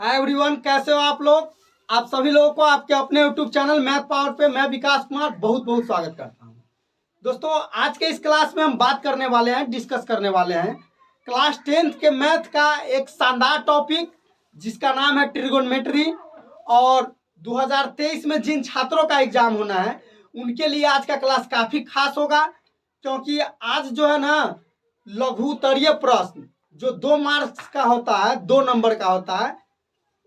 Hi everyone, कैसे हो आप लोग। आप सभी लोगों को आपके अपने यूट्यूब चैनल मैथ पावर पे मैं विकास कुमार बहुत बहुत स्वागत करता हूं। दोस्तों, आज के इस क्लास में हम बात करने वाले हैं, डिस्कस करने वाले हैं क्लास 10th के मैथ का एक शानदार टॉपिक जिसका नाम है ट्रिगोनोमेट्री। और 2023 में जिन छात्रों का एग्जाम होना है उनके लिए आज का क्लास काफी खास होगा, क्योंकि आज जो है ना लघु उत्तरीय प्रश्न जो 2 मार्क्स का होता है, 2 नंबर का होता है,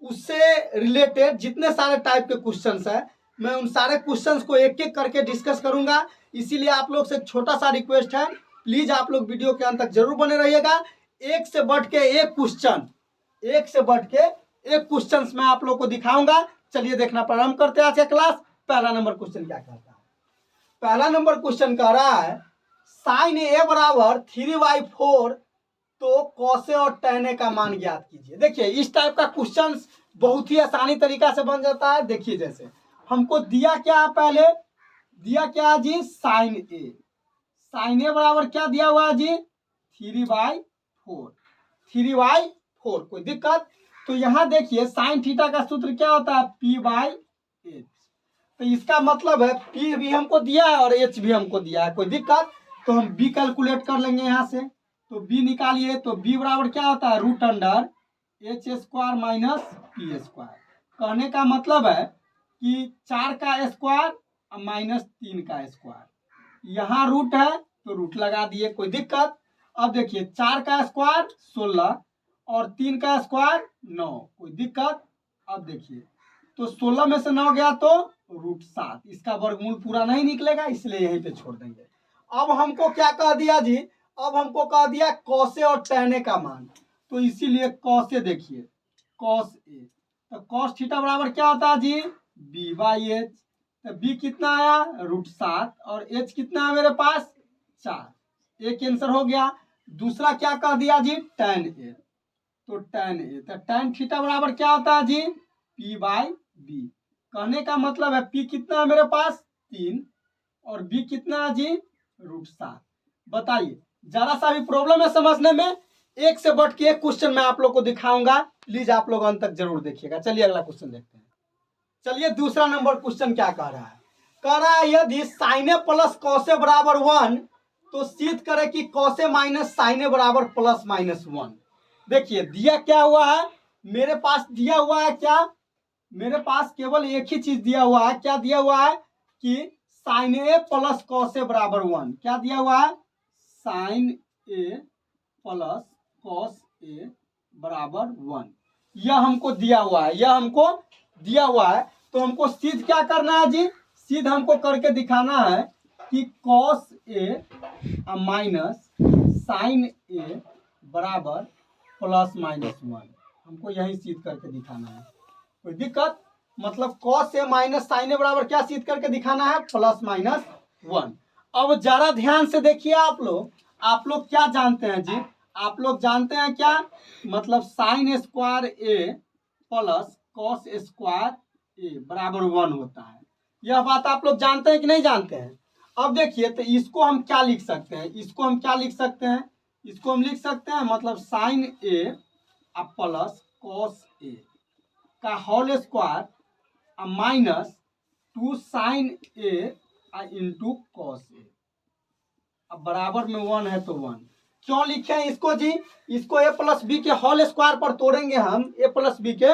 उससे रिलेटेड जितने सारे टाइप के क्वेश्चंस है मैं उन सारे क्वेश्चंस को एक एक करके डिस्कस करूंगा। इसीलिए आप लोग से छोटा सा रिक्वेस्ट है, प्लीज आप लोग वीडियो के अंत तक जरूर बने रहिएगा। एक से बढ़ के एक क्वेश्चन, एक से बढ़ के एक क्वेश्चन मैं आप लोग को दिखाऊंगा। चलिए देखना प्रारंभ करते हैं आज का क्लास। पहला नंबर क्वेश्चन क्या कहता है। पहला नंबर क्वेश्चन कह रहा है साइन ए बराबर 3/4 तो कौसे और टैने का मान ज्ञात कीजिए। देखिए इस टाइप का क्वेश्चन बहुत ही आसानी तरीका से बन जाता है। देखिए जैसे हमको दिया क्या है, पहले दिया क्या है जी, साइन ए। साइन ए बराबर क्या दिया हुआ है जी, 3/4। 3/4 कोई दिक्कत। तो यहाँ देखिए साइन थीटा का सूत्र क्या होता है, P/H। तो इसका मतलब है P भी हमको दिया है और H भी हमको दिया है, कोई दिक्कत। तो हम B कैलकुलेट कर लेंगे यहाँ से। तो B निकालिए तो B बराबर क्या होता है, root under H² minus P²। कहने का मतलब है कि 4 का स्क्वायर माइनस 3 का स्क्वायर। यहाँ रूट है तो रूट लगा दिए, कोई दिक्कत। अब देखिए 4 का स्क्वायर 16 और 3 का स्क्वायर 9, कोई दिक्कत। अब देखिए तो 16 में से 9 गया तो रूट 7, इसका वर्गमूल पूरा नहीं निकलेगा इसलिए यहीं पे छोड़ देंगे। अब हमको क्या कह दिया जी, अब हमको कह दिया कौसे और टैने का मान। तो इसीलिए कौसे देखिए कॉस ए, तो कॉस थीटा बराबर क्या होता है जी, B/H। तो B कितना आया, रूट 7 और H कितना है मेरे पास 4। एक आंसर हो गया। दूसरा क्या कह दिया जी, टैन ए। तो टैन ए, तो टैन थीटा बराबर क्या होता है जी, P/B। कहने का मतलब है P कितना है मेरे पास 3 और B कितना है जी, रूट 7। बताइए जरा सा भी प्रॉब्लम है समझने में। एक से बढ़ के एक क्वेश्चन मैं आप लोग को दिखाऊंगा, प्लीज आप लोग अंत तक जरूर देखिएगा। चलिए अगला क्वेश्चन देखते हैं। चलिए दूसरा नंबर क्वेश्चन क्या कह रहा है, कह रहा है यदि साइने प्लस कौसे बराबर 1 तो सिद्ध करे कि कौसे माइनस साइने बराबर प्लस माइनस 1। देखिए दिया क्या हुआ है मेरे पास, दिया हुआ है क्या, मेरे पास केवल एक ही चीज दिया हुआ है। क्या दिया हुआ है कि sign A plus cos A बराबर 1। क्या दिया हुआ है, sign A plus cos A बराबर 1। यह हमको दिया हुआ है, यह हमको दिया हुआ है। तो हमको सिद्ध क्या करना है जी, सिद्ध हमको करके दिखाना है कि कॉस ए माइनस साइन ए बराबर प्लस माइनस 1। हमको यही सिद्ध करके दिखाना है, कोई दिक्कत। मतलब कॉस ए माइनस साइन ए बराबर क्या सिद्ध करके दिखाना है, प्लस माइनस 1। अब जरा ध्यान से देखिए आप लोग क्या जानते हैं जी, आप लोग जानते हैं क्या, मतलब साइन स्क्वायर ए प्लस कॉस स्क्वायर ए बराबर 1 होता है। यह बात आप लोग जानते हैं कि नहीं जानते हैं। अब देखिए तो इसको हम क्या लिख सकते हैं, इसको हम क्या लिख सकते हैं, इसको हम लिख सकते हैं मतलब sign A plus cos A का whole square minus 2 sign A into cos A. अब बराबर में 1 है तो 1। क्यों लिखे हैं इसको जी, इसको ए प्लस बी के होल स्क्वायर पर तोड़ेंगे हम, ए प्लस बी के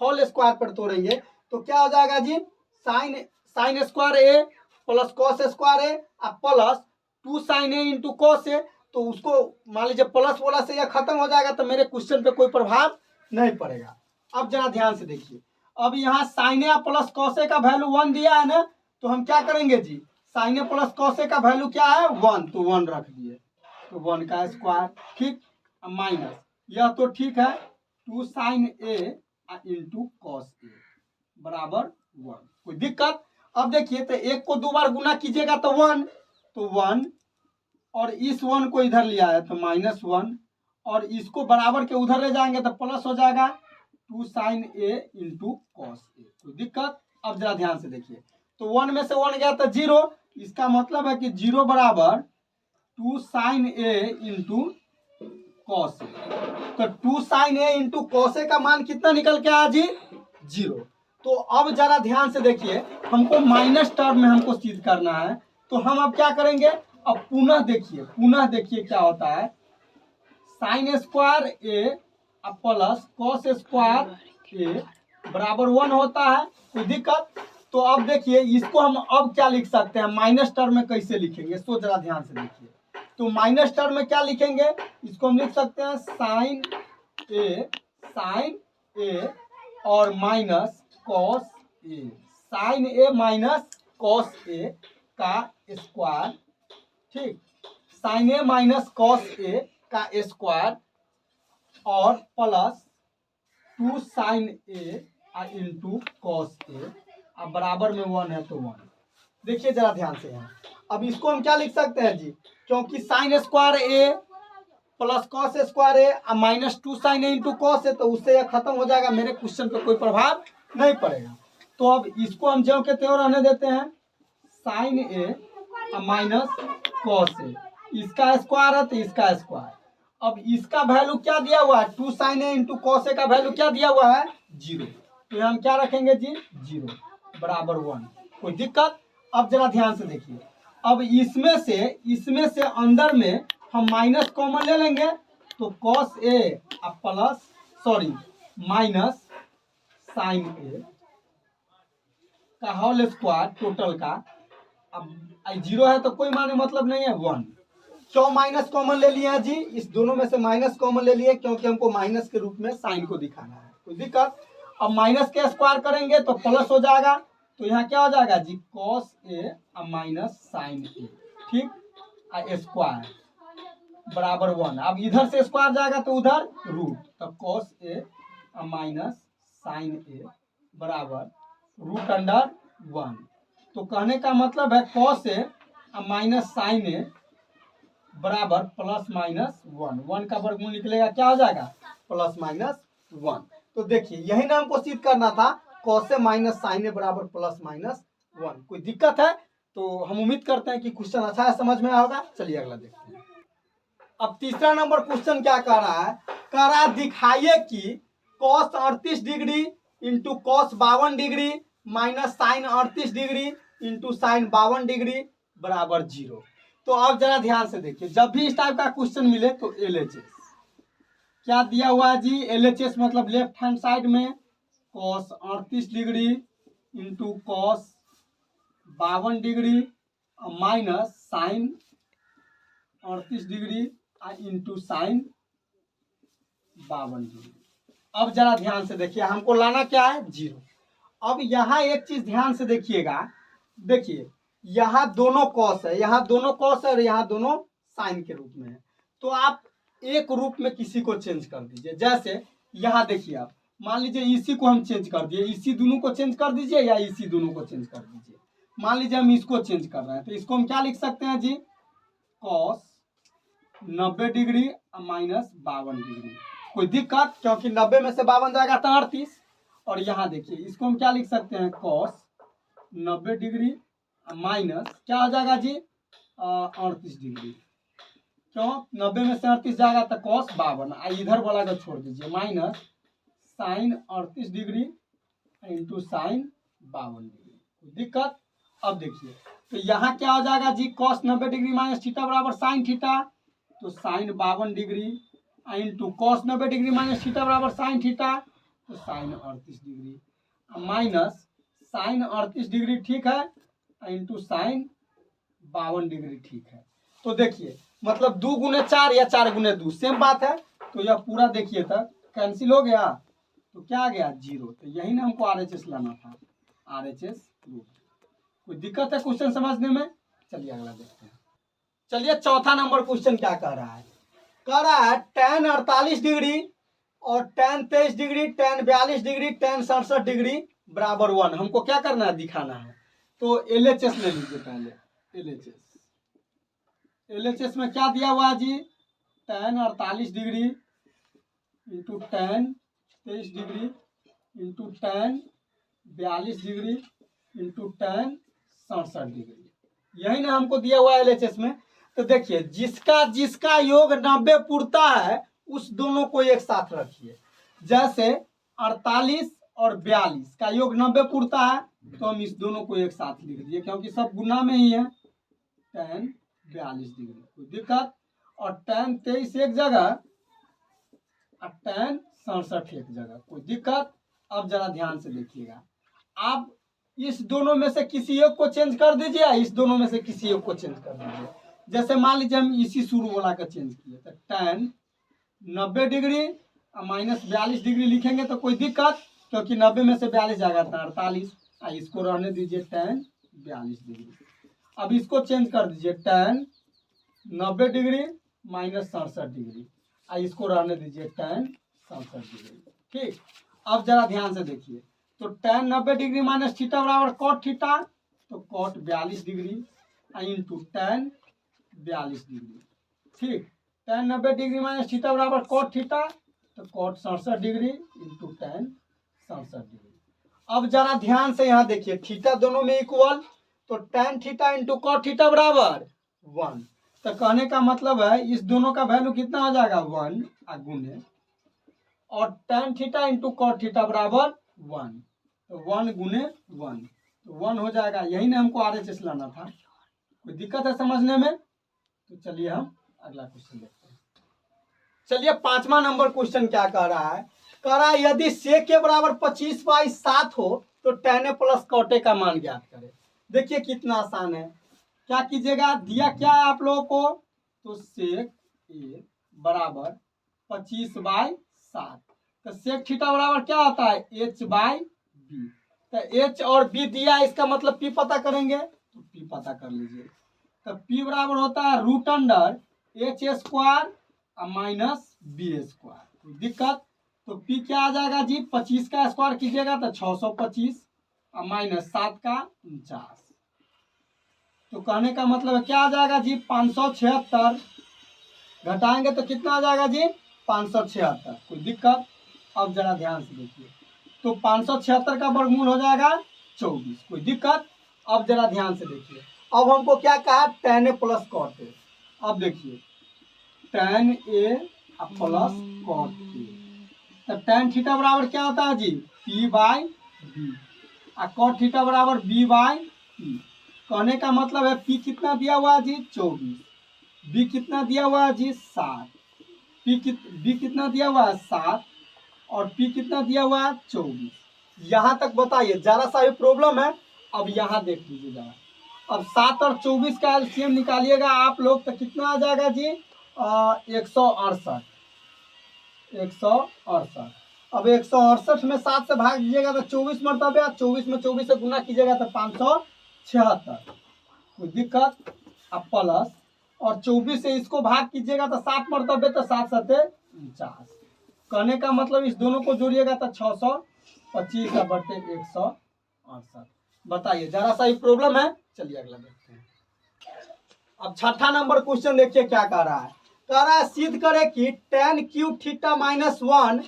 होल स्क्वायर पर तोड़ेंगे तो क्या हो जाएगा जी, sine square A plus cos square A plus 2 sign A into cos A. तो उसको मान लीजिए प्लस बोला से यह खत्म हो जाएगा तो मेरे क्वेश्चन पे कोई प्रभाव नहीं पड़ेगा। अब जरा ध्यान से देखिए, अब यहाँ sign A plus cos A का वैल्यू 1 दिया है ना, तो हम क्या करेंगे जी, sign A plus cos A का वैल्यू क्या है 1, तो 1 रख दिए तो 1 का स्क्वायर, ठीक। माइनस यह तो ठीक है 2 sign A into cos A बराबर 1, कोई दिक्कत। अब देखिए तो एक को 2 बार गुना कीजिएगा तो 1, तो 1 और इस 1 को इधर लिया है तो माइनस 1 और इसको बराबर के उधर ले जाएंगे तो प्लस हो जाएगा 2 sign A into cos A, कोई दिक्कत। अब जरा ध्यान से देखिए तो 1 में से 1 गया तो 0, इसका मतलब है कि 0 बराबर 2 sign A into cos A. तो 2 sign A into cos A का मान कितना निकल के आया जी? 0। तो अब जरा ध्यान से देखिए, हमको माइनस टर्म में हमको सिद्ध करना है। तो हम अब क्या करेंगे, अब पुनः देखिए क्या होता है। साइन स्क्वायर ए प्लस कॉस स्क्वायर ए बराबर 1 होता है। कोई दिक्कत? तो अब देखिए इसको हम अब क्या लिख सकते हैं, माइनस टर्म में कैसे लिखेंगे, सो जरा ध्यान से देखिए। तो माइनस टर्म में क्या लिखेंगे, इसको हम लिख सकते हैं साइन ए और minus cos A, sign A minus cos A का स्क्वायर, ठीक, sign A minus cos A का स्क्वायर और plus 2 sign A into cos A अब बराबर में 1 है तो 1। देखिए जरा ध्यान से यहाँ, अब इसको हम क्या लिख सकते हैं जी, क्योंकि साइन स्क्वायर ए प्लस कॉस स्क्वायर ए और minus 2 sign A into cos A, तो उससे यह खत्म हो जाएगा, मेरे क्वेश्चन पे कोई प्रभाव नहीं पड़ेगा। तो अब इसको हम ज्यों के त्यों रहने देते हैं, sign A minus cos A, इसका स्क्वायर है तो इसका स्क्वायर। अब इसका वैल्यू क्या दिया हुआ है, 2 sign A into cos A का वैल्यू क्या दिया हुआ है, 0। तो हम क्या रखेंगे जी, 0 बराबर 1। कोई दिक्कत? अब जरा ध्यान से देखिए, अब इसमें से अंदर में हम माइनस कॉमन ले लेंगे, तो cos A plus minus sign ए का होल स्क्वायर टोटल का, अब 0 है तो कोई माने मतलब नहीं है, 1। क्यों माइनस कॉमन ले लिया जी, इस दोनों में से माइनस कॉमन ले लिए क्योंकि हमको माइनस के रूप में साइन को दिखाना है। कोई दिक्कत? अब माइनस के स्क्वायर करेंगे तो प्लस हो जाएगा, तो यहाँ क्या हो जाएगा जी, कॉस ए माइनस साइन ए, ठीक, स्क्वायर बराबर 1। अब इधर से स्क्वायर जाएगा तो उधर रूट, तो कॉस ए माइनस साइन ए बराबर रूट अंडर 1। तो कहने का मतलब है कॉस ए माइनस साइन ए बराबर प्लस माइनस 1 का वर्गमूल निकलेगा, क्या हो जाएगा, प्लस माइनस 1। तो देखिए यही ना हमको सिद्ध करना था, कॉस ए माइनस साइन ए बराबर प्लस माइनस 1। कोई दिक्कत है? तो हम उम्मीद करते हैं कि क्वेश्चन अच्छा है, समझ में आया होगा। चलिए अगला देखते हैं। अब तीसरा नंबर क्वेश्चन क्या कह रहा है, कह रहा है दिखाइए कि cos 38 degree into cos 52 degree minus sine 38 degree into sine 52 degree बराबर 0। तो अब जरा ध्यान से देखिए, जब भी इस टाइप का क्वेश्चन मिले तो LHS क्या दिया हुआ है जी, LHS मतलब लेफ्ट हैंड साइड में cos 38 degree into cos 52 degree minus sine 38 degree into sine 52 degree. अब जरा ध्यान से देखिए, हमको लाना क्या है, 0। अब यहाँ एक चीज ध्यान से देखिएगा, देखिए यहाँ दोनों कॉस है, यहाँ दोनों कॉस है और यहाँ दोनों साइन के रूप में है। तो आप एक रूप में किसी को चेंज कर दीजिए, जैसे यहाँ देखिए, आप मान लीजिए इसी को हम चेंज कर दिए, इसी दोनों को चेंज कर दीजिए या इसी दोनों को चेंज कर दीजिए। मान लीजिए हम इसको चेंज कर रहे हैं, तो इसको हम क्या लिख सकते हैं जी, कॉस 90 डिग्री माइनस 52 डिग्री। कोई दिक्कत? क्योंकि 90 में से 52 जाएगा तो 38। और यहाँ देखिए इसको हम क्या लिख सकते हैं, कॉस 90 डिग्री माइनस क्या हो जाएगा जी, 38 डिग्री। क्यों, 90 में से 38 जाएगा तो कॉस 52, इधर वाला को छोड़ दीजिए, minus sine 38 degree into sine 52 degree. दिक्कत? अब देखिए तो यहाँ क्या हो जाएगा जी, कॉस 90 डिग्री माइनस थीटा बराबर साइन थीटा, तो sine 52 degree into cos 90 degree minus theta बराबर साइन थीटा, तो sine 38 degree minus sine 38 degree, ठीक है, इंटू साइन 52 डिग्री, ठीक है। तो देखिए मतलब 2 गुने 4 या 4 गुने 2 सेम बात है। तो यह पूरा देखिए तक कैंसिल हो गया, तो क्या आ गया, 0। तो यही ना हमको RHS लाना था, RHS रूट। कोई दिक्कत है क्वेश्चन समझने में? चलिए अगला देखते हैं। चलिए चौथा नंबर क्वेश्चन क्या कह रहा है, कह रहा है tan 48 डिग्री और tan 23 degree, tan 42 degree, tan 67 degree बराबर 1। हमको क्या करना है, दिखाना है। तो LHS ले लीजिए पहले, LHS में क्या दिया हुआ है जी, tan 48 degree into tan 23 degree into tan 42 degree into tan 67 degree, यही ना हमको दिया हुआ है LHS में। तो देखिए जिसका योग 90 पुरता है उस दोनों को एक साथ रखिए। जैसे 48 और 42 का योग 90 पूरता है, तो हम इस दोनों को एक साथ लिख दिए क्योंकि सब गुना में ही है। tan 42 डिग्री, कोई दिक्कत। और tan 23 एक जगह और tan 67 एक जगह, कोई दिक्कत। अब जरा ध्यान से देखिएगा, आप इस दोनों में से किसी एक को चेंज कर दीजिए, इस दोनों में से किसी एक को चेंज कर दीजिए। जैसे मान लीजिए हम इसी शुरू वाला का चेंज किए, तो tan 90 डिग्री माइनस 42 डिग्री लिखेंगे तो कोई दिक्कत, क्योंकि 90 में से 42 जाएगा तो 48। इसको रहने दीजिए tan 42 डिग्री। अब इसको चेंज कर दीजिए tan 90 डिग्री माइनस 67 डिग्री, इसको रहने दीजिए tan 67 डिग्री। ठीक, अब जरा ध्यान से देखिए, तो tan 90 डिग्री माइनस थीटा बराबर cot थीटा, तो cot 42 degree into tan 42 degree. ठीक, tan 90 डिग्री माइनस थीटा बराबर cot थीटा, तो cot 67 degree into tan 67 degree. अब जरा ध्यान से यहाँ देखिए, थीटा दोनों में इक्वल, तो tan theta into cot theta बराबर 1। तो कहने का मतलब है इस दोनों का वैल्यू कितना हो जाएगा 1 गुने, और tan theta into cot theta बराबर 1, तो 1 गुने 1, तो 1 हो जाएगा। यही ना हमको RHS लाना था। कोई दिक्कत है समझने में? तो चलिए हम अगला क्वेश्चन देखते हैं। चलिए 5वां नंबर क्वेश्चन क्या कह रहा है, कह रहा है यदि sec के बराबर 25/7 हो तो tan a plus cot a का मान ज्ञात करें। देखिए कितना आसान है, क्या कीजिएगा, दिया क्या है आप लोगों को, तो sec a बराबर 25/7, तो sec थीटा बराबर क्या होता है h/b, तो h और b दिया, इसका मतलब p पता करेंगे, तो p पता कर लीजिए। तो p बराबर होता है √h² माइनस b²। कोई दिक्कत? तो p क्या आ जाएगा जी, 25 का स्क्वायर कीजिएगा तो 625 माइनस 7 का 49। तो कहने का मतलब है क्या आ जाएगा जी 576, घटाएंगे तो कितना आ जाएगा जी 576। कोई दिक्कत? अब जरा ध्यान से देखिए, तो 576 का वर्गमूल हो जाएगा 24। कोई दिक्कत? अब जरा ध्यान से देखिए, अब हमको क्या कहा, tan a plus cot a। अब देखिए tan a plus cot a, तो tan थीटा बराबर क्या होता है जी p/b, और cot थीटा बराबर b/p। कहने का मतलब है p कितना दिया हुआ है जी 24, b कितना दिया हुआ है जी 7, b कितना दिया हुआ है 7, और p कितना दिया हुआ है 24। यहाँ तक बताइए, जरा सा भी प्रॉब्लम है? अब यहाँ देख लीजिए जरा, अब 7 और 24 का एलसीएम निकालिएगा आप लोग, तो कितना आ जाएगा जी 168। 168। अब 168 में 7 से भाग दीजिएगा तो 24 मरतबे, 24 में 24 से गुना कीजिएगा तो 576। कोई दिक्कत? अब प्लस, और 24 से इसको भाग कीजिएगा तो 7 मरतबे, तो 7 7 49। कहने का मतलब इस दोनों को जोड़िएगा तो 625 बटे 168। बताइए, जरा सा ही प्रॉब्लम है? चलिए अगला देखते हैं। अब 6ठा नंबर क्वेश्चन देखिए क्या कह रहा है, कह रहा है सिद्ध करे कि tan cube theta minus 1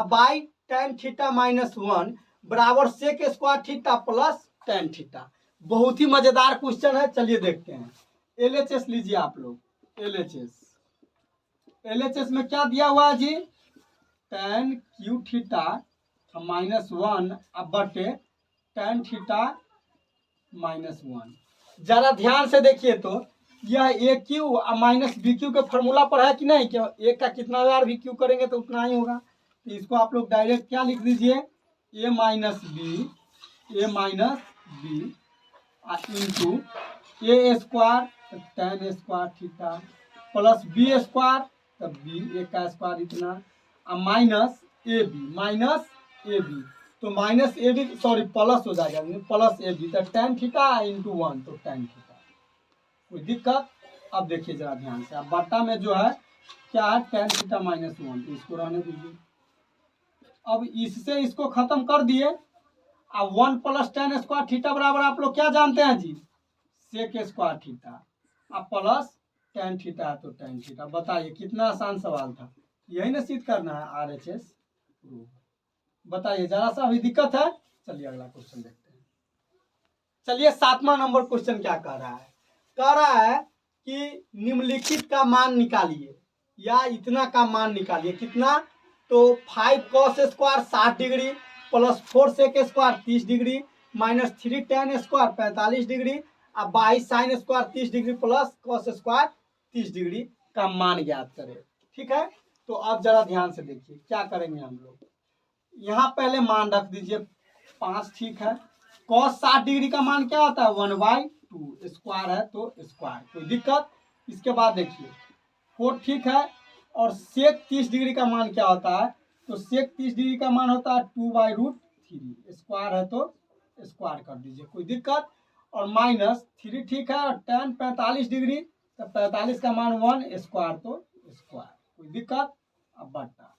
by tan theta minus 1 बराबर sec square theta plus tan theta. बहुत ही मजेदार क्वेश्चन है, चलिए देखते हैं। LHS लीजिए आप लोग, LHS में क्या दिया हुआ है जी, tan क्यूब थीटा माइनस 1 बटे tan थीटा माइनस 1। जरा ध्यान से देखिए, तो यह ए क्यू माइनस बी क्यू के फॉर्मूला पर है कि नहीं, कि एक का कितना बार भी क्यू करेंगे तो उतना ही होगा। तो इसको आप लोग डायरेक्ट क्या लिख दीजिए, A minus B into A square tan square theta plus B square, तो बी ए का स्क्वायर इतना, माइनस ए बी, तो minus A B sorry plus हो जाएगा, प्लस ए बी, तो tan थीटा इंटू 1, तो tan थीटा। कोई दिक्कत? अब देखिए जरा ध्यान से, अब बट्टा में जो है क्या है tan थीटा माइनस 1, तो इसको रहने दीजिए। अब इससे इसको खत्म कर दिए, अब 1 प्लस tan स्क्वायर थीटा बराबर आप लोग क्या जानते हैं जी sec स्क्वायर थीटा, अब प्लस tan थीटा है तो tan थीटा। बताइए कितना आसान सवाल था, यही ना सिद्ध करना है RHS प्रूफ। बताइए, जरा सा अभी दिक्कत है? चलिए अगला क्वेश्चन देखते हैं। चलिए 7वां नंबर क्वेश्चन क्या कह रहा है, कह रहा है कि निम्नलिखित का मान निकालिए। या इतना का मान निकालिए। कितना? तो 5 cos square 60 degree plus 4 sec square 30 degree minus 3 tan square 45 degree और 22 sin square 30 degree plus cos square 30 degree का मान ज्ञात करें। ठीक है, तो अब जरा ध्यान से देखिए क्या करेंगे हम लोग। यहाँ पहले मान रख दीजिए 5। ठीक है, cos 60 डिग्री का मान क्या होता है? 1/2 स्क्वायर है तो स्क्वायर, कोई दिक्कत? इसके बाद देखिए 4। ठीक है, और सेक 30 डिग्री का मान क्या होता है? तो सेक 30 डिग्री का मान होता है 2/√3 स्क्वायर है तो स्क्वायर कर दीजिए, कोई दिक्कत? और माइनस 3। ठीक है, और tan 45 डिग्री तो 45 का मान 1 स्क्वायर तो स्क्वायर, कोई दिक्कत? अब बटा,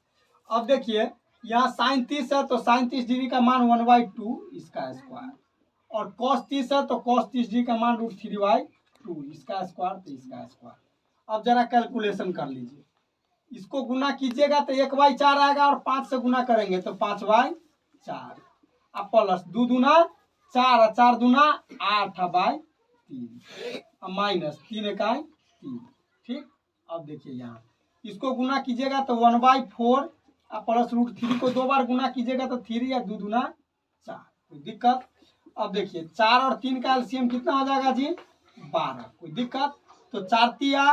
अब देखिए यहाँ साइन 30 है तो साइन 30 डिग्री का मान 1/2 इसका स्क्वायर, और कॉस 30 है तो कॉस 30 डिग्री का मान √3/2 इसका स्क्वायर तो इसका स्क्वायर। अब जरा कैलकुलेशन कर लीजिए, इसको गुना कीजिएगा तो 1/4 आएगा और 5 से गुना करेंगे तो 5/4 अब प्लस 2 दूना 4 और 4 दूना 8/3 माइनस 3 इकाई 3। ठीक, अब देखिए यहाँ इसको गुना कीजिएगा तो 1/4 और प्लस √3 को 2 बार गुना कीजिएगा तो 3 या 2 दूना 4, कोई दिक्कत? अब देखिए 4 और 3 का एलसीएम कितना हो जाएगा जी? 12, कोई दिक्कत? तो 4 तिया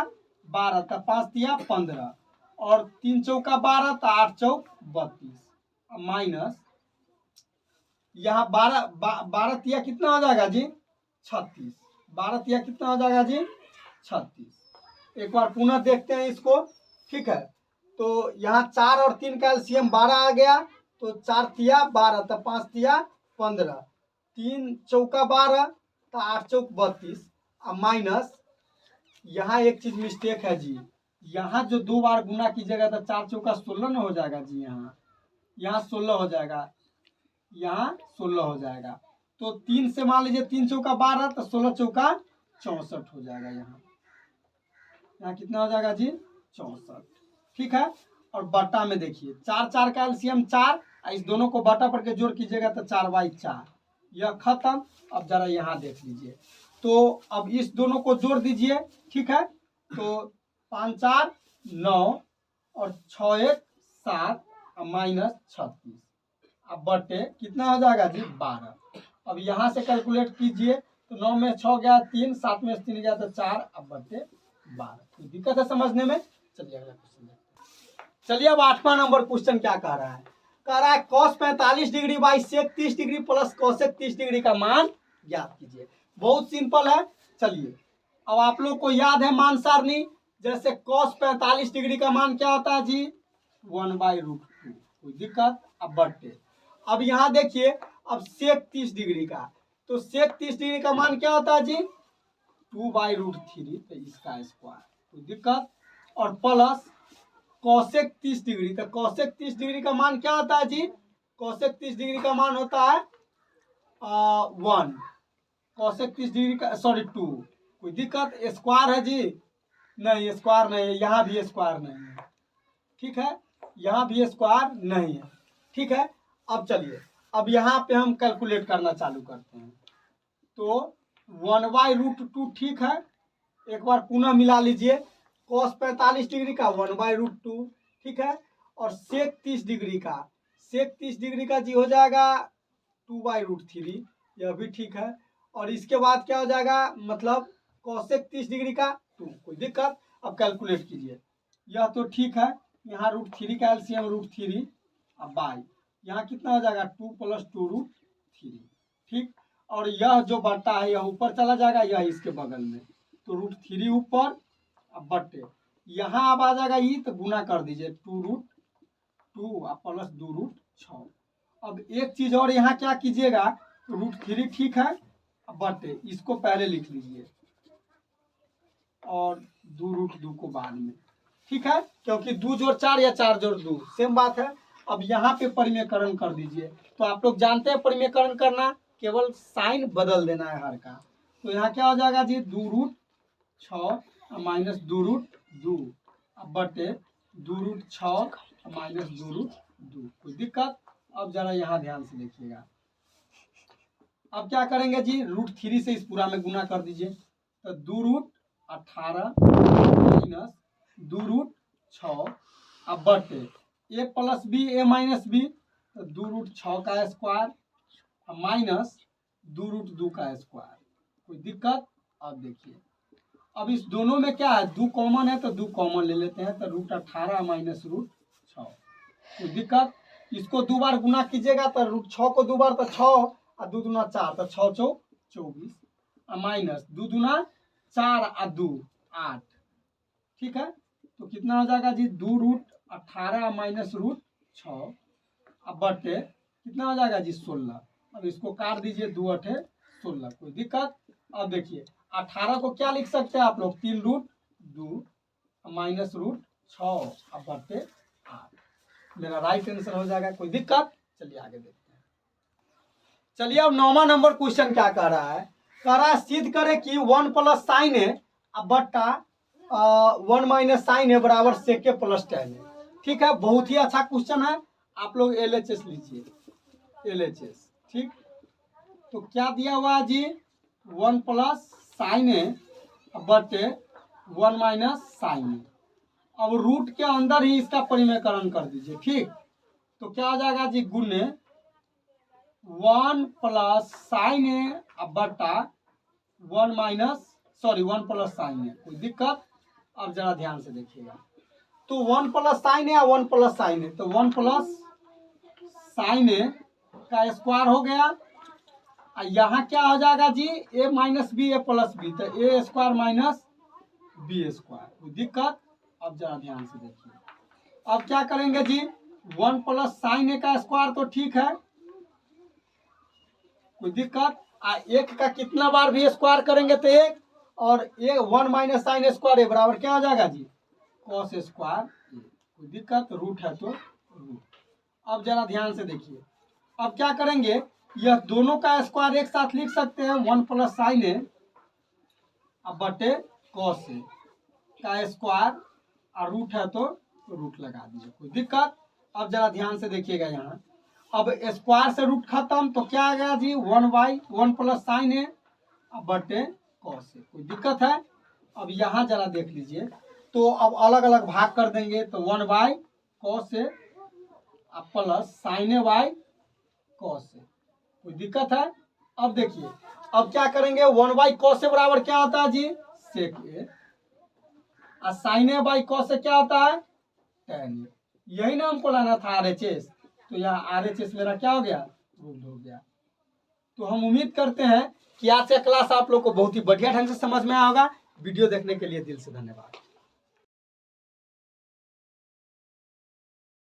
12 तो 5 तिया 15 और 3 चौका 12 तो 8 चौक 32 माइनस यहाँ 12 तिया कितना हो जाएगा जी? 36। 12 तिया कितना हो जाएगा जी? 36। एक बार पुनः देखते हैं इसको। ठीक है, तो यहाँ 4 और 3 का एलसीएम 12 आ गया तो 4 तिया 12 तो 5 तिया 15, 3 चौका 12 तो 8 चौक 32 माइनस यहाँ एक चीज मिस्टेक है जी, यहाँ जो 2 बार गुना कीजिएगा तो 4 चौका 16 न हो जाएगा जी, यहाँ 16 हो जाएगा, यहाँ 16 हो जाएगा। तो 3 से मान लीजिए 3 चौका 12 तो 16 चौका 64 हो जाएगा। यहाँ कितना हो जाएगा जी? 64। ठीक है, और बटा में देखिए 4 4 का एलसीएम 4, इस दोनों को बटा पढ़ के जोड़ कीजिएगा तो 4/4, यह खत्म। अब जरा यहाँ देख लीजिए, तो अब इस दोनों को जोड़ दीजिए। ठीक है, तो 5 4 9 और 6 1 7 माइनस 36 अब बटे कितना हो जाएगा जी? 12। अब यहाँ से कैलकुलेट कीजिए तो 9 में 6 गया 3, 7 में 3 गया तो 4 अब बटे 12। कोई दिक्कत है समझने में? चलिए अगला क्वेश्चन देखते हैं। चलिए अब 8वां नंबर क्वेश्चन क्या कह रहा है? कह रहा है cos 45 degree by sec 30 degree plus cosec 30 degree का मान ज्ञात कीजिए। बहुत सिंपल है। चलिए अब आप लोग को याद है मान सारणी, जैसे cos 45 डिग्री का मान क्या होता है जी? 1/√2। कोई दिक्कत? अब बटे, अब यहाँ देखिए अब सेक 30 डिग्री का, तो सेक 30 डिग्री का मान क्या होता है जी? 2/√3 तो इसका स्क्वायर, कोई दिक्कत? और प्लस कोसेक 30 डिग्री, तो कोसेक 30 डिग्री का मान क्या होता है जी? कोसेक 30 डिग्री का मान होता है 1, कोसेक 30 डिग्री का सॉरी 2। कोई दिक्कत? स्क्वायर है जी? नहीं, स्क्वायर नहीं है, यहाँ भी स्क्वायर नहीं है। ठीक है, यहाँ भी स्क्वायर नहीं है। ठीक है, अब चलिए अब यहाँ पे हम कैलकुलेट करना चालू करते हैं। तो 1/√2 ठीक है, एक बार पुनः मिला लीजिए। cos 45 डिग्री का 1/√2 ठीक है, और सेक 30 डिग्री का, सेक 30 डिग्री का जी हो जाएगा 2/√3, यह भी ठीक है। और इसके बाद क्या हो जाएगा? मतलब कोसेक 30 डिग्री का 2। कोई दिक्कत? अब कैलकुलेट कीजिए, यह तो ठीक है, यहाँ √3 का एलसीएम √3 अब बाई यहाँ कितना हो जाएगा? 2 + 2√3। ठीक, और यह जो बढ़ता है यह ऊपर चला जाएगा, यह इसके बगल में, तो √3 ऊपर अब बटे यहाँ अब आ जाएगा ये, तो गुना कर दीजिए 2√2 प्लस 2√6। अब एक चीज और यहाँ क्या कीजिएगा, √3 ठीक है, अब बटे इसको पहले लिख लीजिए और 2√2 को बाद में। ठीक है, क्योंकि 2 जोड़ 4 या 4 जोड़ 2 सेम बात है। अब यहाँ पे परिमेयकरण कर दीजिए। तो आप लोग जानते हैं परिमेयकरण करना, केवल साइन बदल देना है हर का। तो यहाँ क्या हो जाएगा जी? 2√6 माइनस 2√2 अब बटे 2√6 माइनस 2√2। कोई दिक्कत? अब जरा यहाँ ध्यान से देखिएगा। अब क्या करेंगे जी? √3 से इस पूरा में गुना कर दीजिए, तो 2√18 माइनस 2√6 6 अब बटे ए प्लस बी ए माइनस बी तो 2√6 का स्क्वायर माइनस 2√2 का स्क्वायर। कोई दिक्कत? अब देखिए अब इस दोनों में क्या है, 2 कॉमन है तो 2 कॉमन ले लेते हैं तो √18 माइनस √6। कोई दिक्कत? इसको 2 बार गुना कीजिएगा तो √6 को 2 बार तो 6 और 2 दूना 4 तो 6 चौक 24 माइनस 2 दूना 4 और 2 8। ठीक है, तो कितना हो जाएगा जी 2√18 माइनस √6 अब बटे कितना हो जाएगा जी 16। अब इसको काट दीजिए 2 8 16। कोई दिक्कत? अब देखिए 18 को क्या लिख सकते हैं आप लोग 3√2 माइनस √6 अब बटे 8। मेरा राइट आंसर हो जाएगा। कोई दिक्कत? चलिए आगे देखते हैं। चलिए अब 9वां नंबर क्वेश्चन क्या कह रहा है, कह रहा है सिद्ध करे कि 1 प्लस साइन है अब बट्टा 1 माइनस साइन है बराबर सेक के प्लस टेन है। ठीक है, बहुत ही अच्छा क्वेश्चन है। आप लोग LHS लीजिए, LHS। ठीक, तो क्या दिया हुआ है जी 1 प्लस साइन है बटे 1 माइनस साइन है। अब रूट के अंदर ही इसका परिमेयकरण कर दीजिए। ठीक, तो क्या हो जाएगा जी गुने 1 प्लस साइन है अब बटा 1 प्लस साइन है। कोई दिक्कत? अब जरा ध्यान से देखिएगा, तो 1 प्लस साइन है या 1 प्लस साइन है, तो 1 प्लस साइन है का स्क्वायर हो गया। यहाँ क्या हो जाएगा जी ए माइनस बी ए प्लस बी तो ए स्क्वायर माइनस बी स्क्वायर। कोई दिक्कत? अब जरा ध्यान से देखिए, अब क्या करेंगे जी 1 प्लस साइन ए का स्क्वायर तो ठीक है, कोई दिक्कत? एक का कितना बार भी स्क्वायर करेंगे तो एक, और ये 1 माइनस साइन स्क्वायर ए बराबर क्या हो जाएगा जी कॉस स्क्वायर ए। कोई दिक्कत? रूट है तो रूट। अब जरा ध्यान से देखिए, अब क्या करेंगे यह दोनों का स्क्वायर एक साथ लिख सकते हैं 1 प्लस साइन ए अब बटे कॉस ए का स्क्वायर और रूट है तो रूट लगा दीजिए। कोई दिक्कत? अब जरा ध्यान से देखिएगा, यहाँ अब स्क्वायर से रूट खत्म तो क्या आ गया जी 1 प्लस साइन ए अब बटे कॉस ए। कोई दिक्कत है? अब यहाँ जरा देख लीजिए, तो अब अलग अलग भाग कर देंगे तो 1 cos A plus sine A by cos A. कोई दिक्कत है? अब देखिए, अब क्या करेंगे 1 कॉस ए बराबर क्या होता है जी सेक ए और साइन ए बाई कॉस ए क्या होता है टेन ए। यही ना हमको लाना था RHS, तो यहाँ RHS मेरा क्या हो गया रूट हो गया। तो हम उम्मीद करते हैं कि आज का क्लास आप लोग को बहुत ही बढ़िया ढंग से समझ में आएगा। वीडियो देखने के लिए दिल से धन्यवाद।